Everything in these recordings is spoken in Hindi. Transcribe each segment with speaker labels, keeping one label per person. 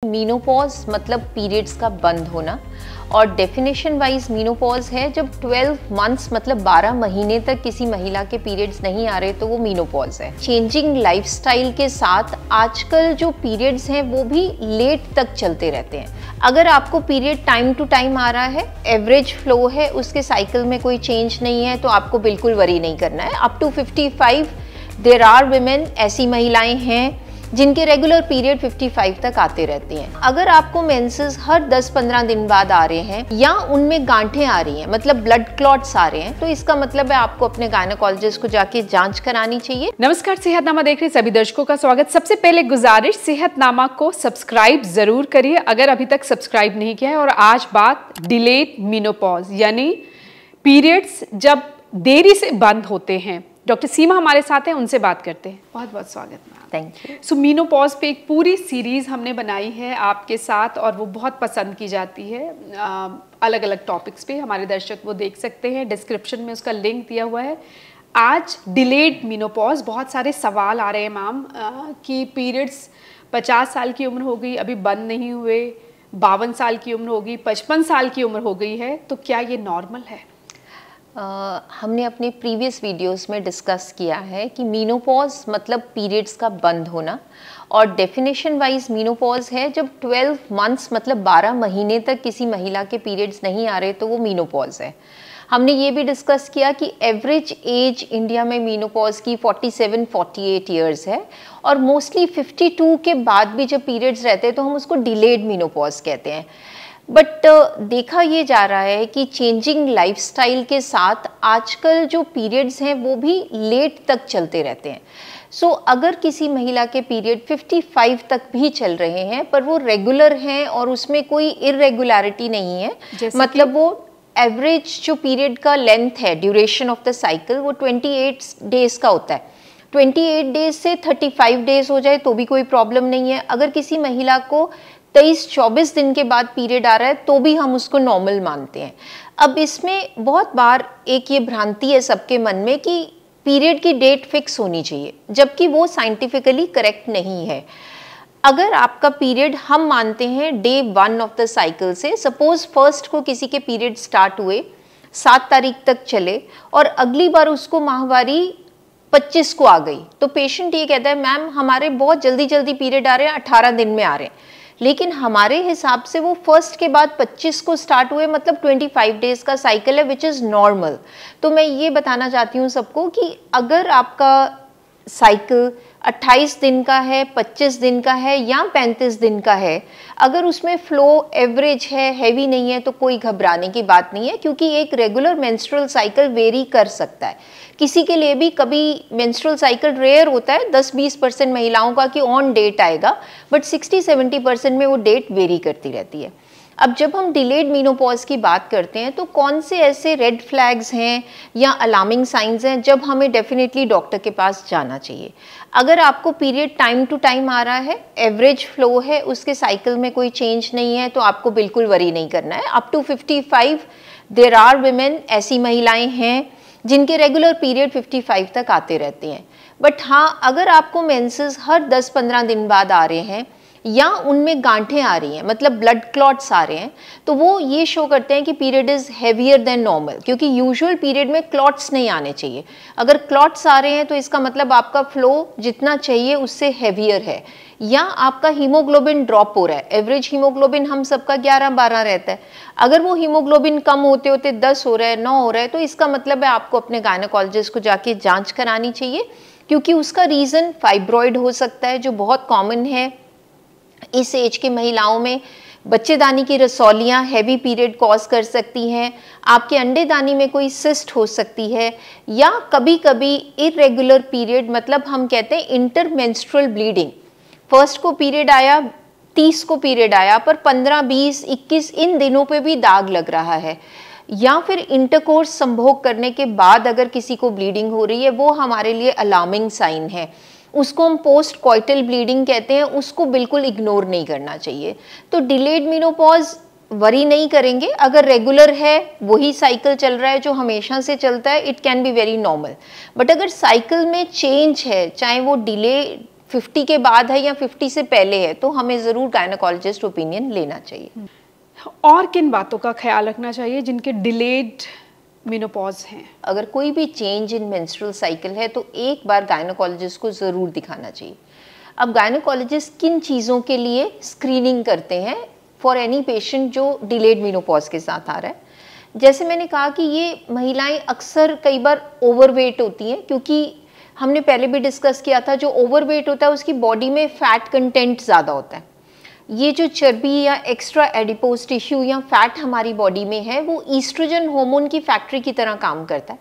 Speaker 1: मीनोपॉज मतलब पीरियड्स का बंद होना, और डेफिनेशन वाइज मीनोपॉज है जब 12 मंथ्स मतलब 12 महीने तक किसी महिला के पीरियड्स नहीं आ रहे तो वो मीनोपॉज है। चेंजिंग लाइफस्टाइल के साथ आजकल जो पीरियड्स हैं वो भी लेट तक चलते रहते हैं। अगर आपको पीरियड टाइम टू टाइम आ रहा है, एवरेज फ्लो है, उसके साइकिल में कोई चेंज नहीं है, तो आपको बिल्कुल वरी नहीं करना है। Up to 55 there are women, ऐसी महिलाएं हैं जिनके रेगुलर पीरियड 55 तक आते रहते हैं। अगर आपको मेंसेस हर 10-15 दिन बाद आ रहे हैं या उनमें गांठें आ रही हैं, मतलब ब्लड क्लॉट्स आ रहे हैं, तो इसका मतलब है आपको अपने गायनेकोलॉजिस्ट को जाके जांच करानी चाहिए।
Speaker 2: नमस्कार, सेहतनामा देख रहे सभी दर्शकों का स्वागत। सबसे पहले गुजारिश, सेहतनामा को सब्सक्राइब जरूर करिए अगर अभी तक सब्सक्राइब नहीं किया है। और आज बात डिलेड मीनोपॉज यानी पीरियड्स जब देरी से बंद होते हैं। डॉक्टर सीमा हमारे साथ हैं, उनसे बात करते हैं। बहुत बहुत स्वागत ma'am.
Speaker 1: Thank you.
Speaker 2: So menopause पे एक पूरी सीरीज हमने बनाई है आपके साथ और वो बहुत पसंद की जाती है। अलग अलग टॉपिक्स पे हमारे दर्शक वो देख सकते हैं, डिस्क्रिप्शन में उसका लिंक दिया हुआ है। आज डिलेड मीनोपॉज, बहुत सारे सवाल आ रहे हैं मैम कि पीरियड्स 50 साल की उम्र हो गई अभी बंद नहीं हुए, 52 साल की उम्र हो गई, 55 साल की उम्र हो गई है, तो क्या ये नॉर्मल है?
Speaker 1: हमने अपने प्रीवियस वीडियोस में डिस्कस किया है कि मीनोपॉज मतलब पीरियड्स का बंद होना, और डेफिनेशन वाइज मीनोपॉज है जब 12 मंथ्स मतलब 12 महीने तक किसी महिला के पीरियड्स नहीं आ रहे तो वो मीनोपॉज है। हमने ये भी डिस्कस किया कि एवरेज एज इंडिया में मीनोपॉज की 47-48 ईयर्स है, और मोस्टली 52 के बाद भी जब पीरियड्स रहते हैं तो हम उसको डिलेड मीनोपॉज कहते हैं। बट देखा ये जा रहा है कि चेंजिंग लाइफस्टाइल के साथ आजकल जो पीरियड्स हैं वो भी लेट तक चलते रहते हैं। सो अगर किसी महिला के पीरियड 55 तक भी चल रहे हैं पर वो रेगुलर हैं और उसमें कोई इरेगुलरिटी नहीं है, मतलब वो एवरेज जो पीरियड का लेंथ है, ड्यूरेशन ऑफ द साइकिल, वो 28 डेज का होता है। 28 डेज से 35 डेज हो जाए तो भी कोई प्रॉब्लम नहीं है। अगर किसी महिला को 23-24 दिन के बाद पीरियड आ रहा है तो भी हम उसको नॉर्मल मानते हैं। अब इसमें बहुत बार एक ये भ्रांति है सबके मन में कि पीरियड की डेट फिक्स होनी चाहिए, जबकि वो साइंटिफिकली करेक्ट नहीं है। अगर आपका पीरियड हम मानते हैं डे 1 ऑफ द साइकिल से, सपोज फर्स्ट को किसी के पीरियड स्टार्ट हुए, 7 तारीख तक चले और अगली बार उसको माहवारी 25 को आ गई, तो पेशेंट ये कहता है मैम हमारे बहुत जल्दी जल्दी पीरियड आ रहे हैं, 18 दिन में आ रहे हैं, लेकिन हमारे हिसाब से वो फर्स्ट के बाद 25 को स्टार्ट हुए, मतलब 25 डेज का साइकिल है, विच इज़ नॉर्मल। तो मैं ये बताना चाहती हूँ सबको कि अगर आपका साइकिल 28 दिन का है, 25 दिन का है या 35 दिन का है, अगर उसमें फ्लो एवरेज है, हैवी नहीं है, तो कोई घबराने की बात नहीं है, क्योंकि एक रेगुलर मेंस्ट्रुअल साइकिल वेरी कर सकता है। किसी के लिए भी कभी मेंस्ट्रुअल साइकिल रेयर होता है, 10-20% महिलाओं का कि ऑन डेट आएगा, बट 60-70% में वो डेट वेरी करती रहती है। अब जब हम डिलेड मीनोपॉज की बात करते हैं तो कौन से ऐसे रेड फ्लैग्स हैं या अलार्मिंग साइंस हैं जब हमें डेफिनेटली डॉक्टर के पास जाना चाहिए। अगर आपको पीरियड टाइम टू टाइम आ रहा है, एवरेज फ्लो है, उसके साइकिल में कोई चेंज नहीं है, तो आपको बिल्कुल वरी नहीं करना है। Up to 55 there are women, ऐसी महिलाएं हैं जिनके रेगुलर पीरियड 55 तक आते रहते हैं। बट हाँ, अगर आपको मेंसेस हर 10-15 दिन बाद आ रहे हैं या उनमें गांठें आ रही हैं, मतलब ब्लड क्लॉट्स आ रहे हैं, तो वो ये शो करते हैं कि period is heavier than normal, क्योंकि यूजुअल पीरियड में क्लॉट्स नहीं आने चाहिए। अगर क्लॉट्स आ रहे हैं तो इसका मतलब आपका फ्लो जितना चाहिए उससे हैवियर है, या आपका हीमोग्लोबिन ड्रॉप हो रहा है। एवरेज हीमोग्लोबिन हम सबका 11-12 रहता है, अगर वो हीमोग्लोबिन कम होते होते 10 हो रहा है, 9 हो रहा है, तो इसका मतलब है आपको अपने गायनेकोलॉजिस्ट को जाके जांच करानी चाहिए, क्योंकि उसका रीज़न फाइब्रॉइड हो सकता है, जो बहुत कॉमन है इस एज के महिलाओं में। बच्चेदानी की रसौलियाँ हैवी पीरियड कॉज कर सकती हैं, आपके अंडेदानी में कोई सिस्ट हो सकती है, या कभी कभी इरेगुलर पीरियड, मतलब हम कहते हैं इंटरमेंस्ट्रुअल ब्लीडिंग। फर्स्ट को पीरियड आया, 30 को पीरियड आया, पर 15, 20, 21 इन दिनों पे भी दाग लग रहा है, या फिर इंटरकोर्स संभोग करने के बाद अगर किसी को ब्लीडिंग हो रही है, वो हमारे लिए अलार्मिंग साइन है। उसको हम पोस्ट कॉइटल ब्लीडिंग कहते हैं, उसको बिल्कुल इग्नोर नहीं करना चाहिए। तो डिलेड मीनोपॉज वरी नहीं करेंगे, अगर रेगुलर है, वही साइकिल चल रहा है जो हमेशा से चलता है, it can be very normal. But अगर साइकिल में चेंज है, चाहे वो डिले 50 के बाद है या 50 से पहले है, तो हमें ज़रूर गायनेकोलॉजिस्ट ओपिनियन लेना चाहिए।
Speaker 2: और किन बातों का ख्याल रखना चाहिए जिनके डिलेड मेनोपॉज हैं?
Speaker 1: अगर कोई भी चेंज इन मेंस्ट्रुअल साइकिल है तो एक बार गायनेकोलॉजिस्ट को ज़रूर दिखाना चाहिए। अब गायनेकोलॉजिस्ट किन चीज़ों के लिए स्क्रीनिंग करते हैं फॉर एनी पेशेंट जो डिलेड मेनोपॉज के साथ आ रहा है? जैसे मैंने कहा कि ये महिलाएं अक्सर कई बार ओवरवेट होती हैं, क्योंकि हमने पहले भी डिस्कस किया था जो ओवरवेट होता है उसकी बॉडी में फैट कंटेंट ज़्यादा होता है। ये जो चर्बी या एक्स्ट्रा एडिपोज टिश्यू या फैट हमारी बॉडी में है वो ईस्ट्रोजन हार्मोन की फैक्ट्री की तरह काम करता है।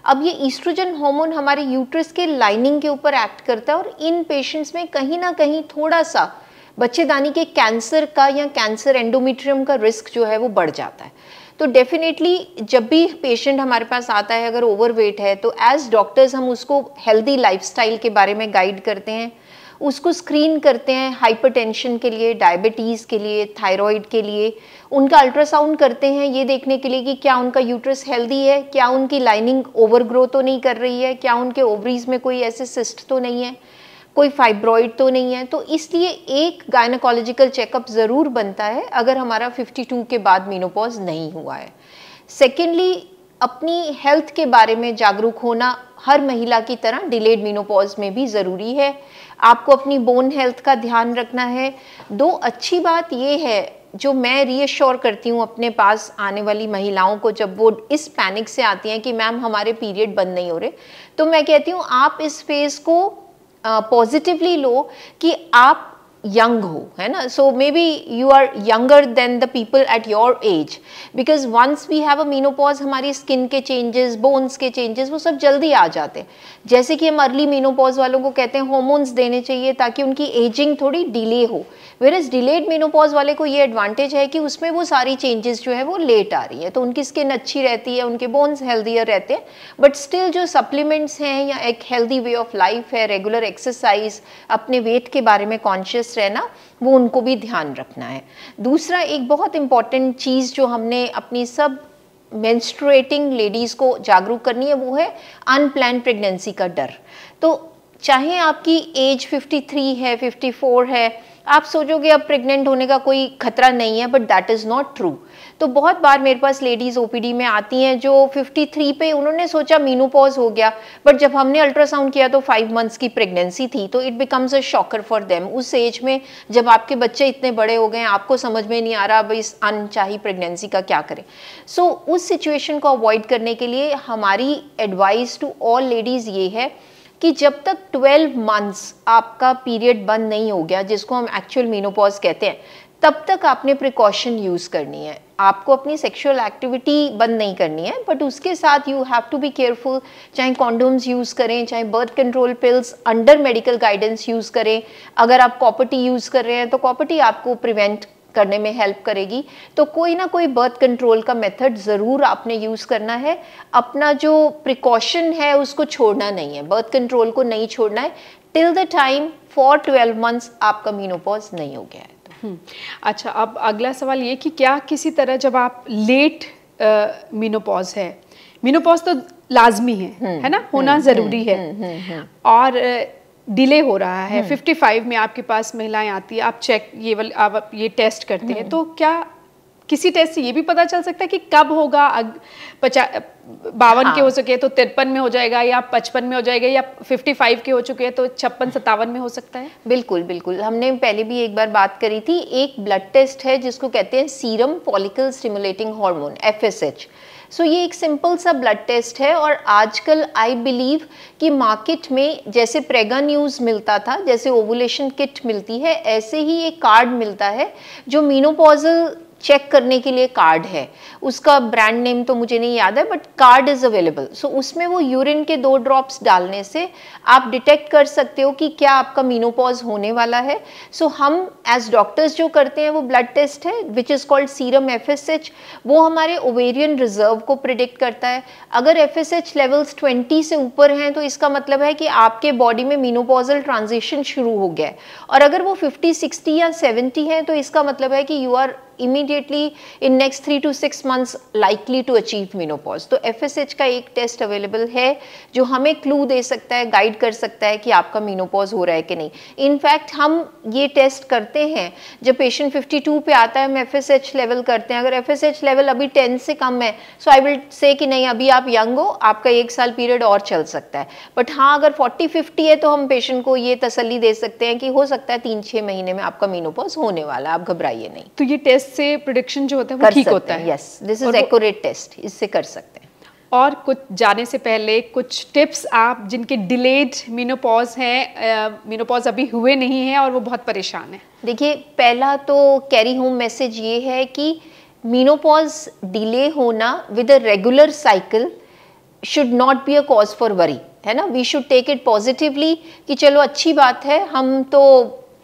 Speaker 1: अब ये ईस्ट्रोजन हार्मोन हमारे यूट्रस के लाइनिंग के ऊपर एक्ट करता है और इन पेशेंट्स में कहीं ना कहीं थोड़ा सा बच्चेदानी के कैंसर का या कैंसर एंडोमेट्रियम का रिस्क जो है वो बढ़ जाता है। तो डेफिनेटली जब भी पेशेंट हमारे पास आता है अगर ओवरवेट है तो एज डॉक्टर्स हम उसको हेल्दी लाइफस्टाइल के बारे में गाइड करते हैं, उसको स्क्रीन करते हैं हाइपरटेंशन के लिए, डायबिटीज़ के लिए, थायराइड के लिए, उनका अल्ट्रासाउंड करते हैं ये देखने के लिए कि क्या उनका यूट्रस हेल्दी है, क्या उनकी लाइनिंग ओवरग्रो तो नहीं कर रही है, क्या उनके ओवरीज में कोई ऐसे सिस्ट तो नहीं है, कोई फाइब्रॉइड तो नहीं है। तो इसलिए एक गायनेकोलॉजिकल चेकअप ज़रूर बनता है अगर हमारा 52 के बाद मेनोपॉज नहीं हुआ है। सेकेंडली, अपनी हेल्थ के बारे में जागरूक होना हर महिला की तरह डिलेड मेनोपॉज में भी ज़रूरी है। आपको अपनी बोन हेल्थ का ध्यान रखना है। दो अच्छी बात ये है जो मैं रीअश्योर करती हूँ अपने पास आने वाली महिलाओं को जब वो इस पैनिक से आती हैं कि मैम हमारे पीरियड बंद नहीं हो रहे, तो मैं कहती हूँ आप इस फेज़ को पॉजिटिवली लो कि आप यंग हो, है ना। So may be you are younger than the people at your age, because once we have a menopause हमारी स्किन के चेंजेस, बोन्स के चेंजेस वो सब जल्दी आ जाते हैं। जैसे कि हम अर्ली मेनोपॉज वालों को कहते हैं हॉर्मोन्स देने चाहिए ताकि उनकी एजिंग थोड़ी डिले हो, वेयरएज डिलेड मेनोपॉज वाले को ये एडवांटेज है कि उसमें वो सारी चेंजेस जो है वो लेट आ रही है, तो उनकी स्किन अच्छी रहती है, उनके बोन्स हेल्दियर रहते हैं। बट स्टिल जो सप्लीमेंट्स हैं या एक हेल्दी वे ऑफ लाइफ है, रेगुलर एक्सरसाइज, अपने वेट के बारे में कॉन्शियस रहना, वो उनको भी ध्यान रखना है। दूसरा एक बहुत इंपॉर्टेंट चीज़ जो हमने अपनी सब मेंस्ट्रुएटिंग लेडीज़ को जागरूक करनी है वो है अनप्लान्ड प्रेगनेंसी का डर। तो चाहे आपकी एज 53 है, 54 है, आप सोचोगे अब प्रेग्नेंट होने का कोई खतरा नहीं है, but that is not true. तो बहुत बार मेरे पास लेडीज़ ओपीडी में आती हैं जो 53 पे उन्होंने सोचा मेनोपॉज हो गया, बट जब हमने अल्ट्रासाउंड किया तो 5 मंथ्स की प्रेगनेंसी थी। तो it becomes a shocker for them. उस एज में जब आपके बच्चे इतने बड़े हो गए, आपको समझ में नहीं आ रहा अब इस अनचाही प्रेगनेंसी का क्या करें। सो उस सिचुएशन को अवॉइड करने के लिए हमारी एडवाइस टू ऑल लेडीज़ ये है कि जब तक 12 मंथ्स आपका पीरियड बंद नहीं हो गया, जिसको हम एक्चुअल मेनोपॉज कहते हैं, तब तक आपने प्रिकॉशन यूज़ करनी है। आपको अपनी सेक्सुअल एक्टिविटी बंद नहीं करनी है, बट उसके साथ you have to be careful. चाहे कॉन्डोम्स यूज़ करें, चाहे birth control pills under medical guidance use करें। अगर आप कॉपर्टी यूज़ कर रहे हैं तो कॉपर्टी आपको प्रिवेंट करने में हेल्प करेगी। तो कोई ना कोई बर्थ कंट्रोल का मेथड ज़रूर आपने यूज़ करना है। अपना जो प्रिकॉशन है उसको छोड़ना नहीं है, बर्थ कंट्रोल को नहीं छोड़ना है till the time for 12 months आपका मेनोपॉज नहीं हो गया है।
Speaker 2: अच्छा, अब अगला सवाल ये कि क्या किसी तरह जब आप लेट मेनोपॉज है, मेनोपॉज तो लाजमी है ना, होना ज़रूरी है, और डिले हो रहा है, 55 में आपके पास महिलाएं आती है, आप चेक आप ये टेस्ट करते हैं, तो क्या किसी टेस्ट से ये भी पता चल सकता है कि कब होगा? 52 के हो सके तो 53 में हो जाएगा, या 55 में हो जाएगा, या 55 के हो चुके हैं तो 56-57 में हो सकता है?
Speaker 1: बिल्कुल बिल्कुल, हमने पहले भी एक बार बात करी थी। एक ब्लड टेस्ट है जिसको कहते हैं serum follicle stimulating hormone, FSH। सो ये एक सिंपल सा ब्लड टेस्ट है, और आजकल आई बिलीव कि मार्केट में जैसे प्रेगा न्यूज़ मिलता था, जैसे ओवुलेशन किट मिलती है, ऐसे ही एक कार्ड मिलता है जो मेनोपॉजल चेक करने के लिए कार्ड है। उसका ब्रांड नेम तो मुझे नहीं याद है, बट कार्ड इज़ अवेलेबल। सो उसमें वो यूरिन के 2 ड्रॉप्स डालने से आप डिटेक्ट कर सकते हो कि क्या आपका मेनोपॉज होने वाला है। सो हम एज डॉक्टर्स जो करते हैं वो ब्लड टेस्ट है which is called serum FSH। वो हमारे ओवेरियन रिजर्व को प्रिडिक्ट करता है। अगर FSH लेवल्स 20 से ऊपर हैं तो इसका मतलब है कि आपके बॉडी में मेनोपॉजल ट्रांजिशन शुरू हो गया है, और अगर वो 50, 60 या 70 हैं तो इसका मतलब है कि you are immediately in next 3 to 6 months likely to achieve menopause. तो FSH का एक टेस्ट अवेलेबल है जो हमें क्लू दे सकता है, गाइड कर सकता है कि आपका menopause हो रहा है कि नहीं. इनफैक्ट हम ये टेस्ट करते हैं जब पेशेंट 52 पे आता है, हम FSH लेवल करते हैं. अगर FSH लेवल अभी 10 से कम है, सो आई विल से कि नहीं अभी आप यंग हो, आपका 1 साल पीरियड और चल सकता है. बट हाँ, अगर 40-50 है तो हम पेशेंट को ये तसल्ली दे सकते हैं कि हो सकता है 3-6 महीने में आपका मेनोपॉज होने वाला, आप घबराइए नहीं.
Speaker 2: तो ये टेस्ट से प्रेडिक्शन जो होता है वो ठीक होता है.
Speaker 1: Yes, this is accurate test, इससे कर सकते हैं.
Speaker 2: और कुछ जाने से पहले कुछ टिप्स आप जिनके डिलेड मेनोपॉज हैं, मेनोपॉज अभी हुए नहीं हैं और वो बहुत परेशान है.
Speaker 1: देखिए, पहला तो कैरी होम मैसेज ये है कि मेनोपॉज डिले होना with a regular cycle should not be a cause for worry, है ना. We should take it positively कि चलो अच्छी बात है, हम तो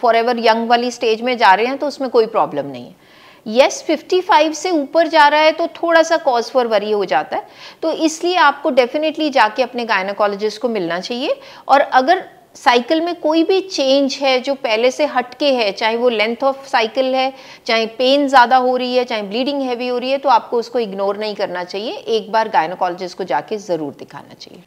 Speaker 1: फॉर एवर यंग वाली स्टेज में जा रहे हैं तो उसमें कोई प्रॉब्लम नहीं है. यस, 55 से ऊपर जा रहा है तो थोड़ा सा कॉज फॉर वरी हो जाता है. तो इसलिए आपको डेफिनेटली जाके अपने गायनेकोलॉजिस्ट को मिलना चाहिए. और अगर साइकिल में कोई भी चेंज है जो पहले से हटके है, चाहे वो लेंथ ऑफ साइकिल है, चाहे पेन ज़्यादा हो रही है, चाहे ब्लीडिंग हैवी हो रही है, तो आपको उसको इग्नोर नहीं करना चाहिए. एक बार गायनेकोलॉजिस्ट को जाके ज़रूर दिखाना चाहिए.